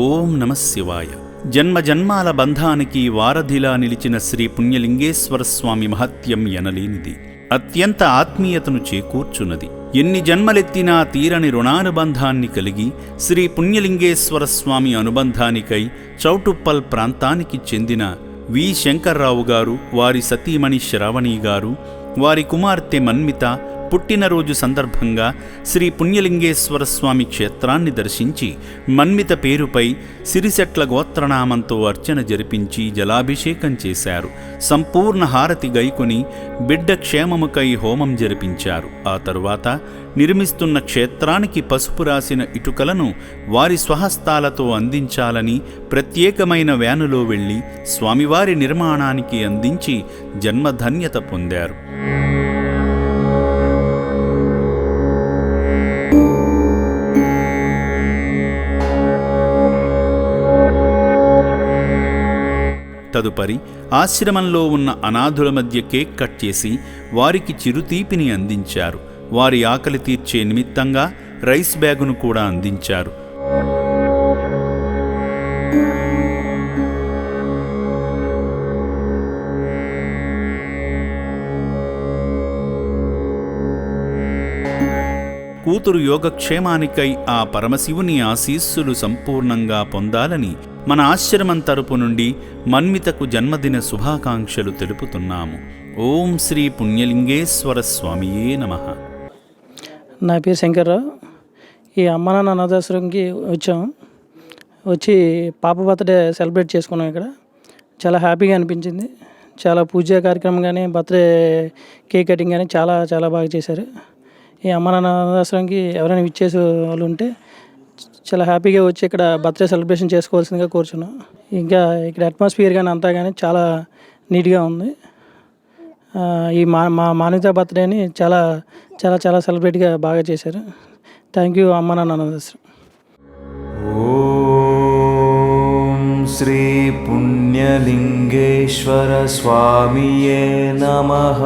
ఓం నమః శివాయ. జన్మ జన్మాల బంధానికి వారధిలా నిలిచిన శ్రీ పుణ్యలింగేశ్వర స్వామి మహత్యం ఎనలేనిది. అత్యంత ఆత్మీయతను చేకూర్చున్నది. ఎన్ని జన్మలెత్తినా తీరని రుణానుబంధాన్ని కలిగి శ్రీ పుణ్యలింగేశ్వర స్వామి అనుబంధానికై చౌటుప్పల్ ప్రాంతానికి చెందిన వి శంకర్రావు గారు, వారి సతీమణి శ్రావణి గారు, వారి కుమార్తె మన్మిత పుట్టినరోజు సందర్భంగా శ్రీ పుణ్యలింగేశ్వర స్వామి క్షేత్రాన్ని దర్శించి మన్మిత పేరుపై సిరిసెట్ల గోత్రనామంతో అర్చన జరిపించి జలాభిషేకం చేశారు. సంపూర్ణ హారతి గైకొని బిడ్డ క్షేమముకై హోమం జరిపించారు. ఆ తరువాత నిర్మిస్తున్న క్షేత్రానికి పసుపు రాసిన ఇటుకలను వారి స్వహస్తాలతో అందించాలని ప్రత్యేకమైన వ్యానులో వెళ్లి స్వామివారి నిర్మాణానికి అందించి జన్మధన్యత పొందారు. తదుపరి ఆశ్రమంలో ఉన్న అనాథుల మధ్య కేక్ కట్ చేసి వారికి చిరుతీపిని అందించారు. వారి ఆకలి తీర్చే నిమిత్తంగా రైస్ బ్యాగును కూడా అందించారు. కూతురు యోగక్షేమానికై ఆ పరమశివుని ఆశీస్సులు సంపూర్ణంగా పొందాలని మన ఆశ్రమం తరపు నుండి మన్మితకు జన్మదిన శుభాకాంక్షలు తెలుపుతున్నాము. ఓం శ్రీ పుణ్యలింగేశ్వర స్వామియే నమః. నా పేరు శంకర్రావు. ఈ అమ్మ నాన్న అనాథాశ్రమంకి వచ్చి పాప బర్త్డే సెలబ్రేట్ చేసుకున్నాం. ఇక్కడ చాలా హ్యాపీగా అనిపించింది. చాలా పూజా కార్యక్రమం కానీ బర్త్డే కేక్ కటింగ్ కానీ చాలా చాలా బాగా చేశారు. ఈ అమ్మ నాన్న అనాథాశ్రమంకి ఎవరైనా విచ్చేసే వాళ్ళు ఉంటే చాలా హ్యాపీగా వచ్చి ఇక్కడ బర్త్డే సెలబ్రేషన్ చేసుకోవాల్సిందిగా కోరుచున్నాం. ఇంకా ఇక్కడ అట్మాస్ఫియర్ కానీ అంతా కానీ చాలా నీట్గా ఉంది. ఈ మా మాన్విత బర్త్డేని చాలా చాలా చాలా సెలబ్రేట్గా బాగా చేశారు. థ్యాంక్ యూ అమ్మ నాన్న అనాథాశ్రమం. ఓం శ్రీ పుణ్యలింగేశ్వర స్వామియే నమః.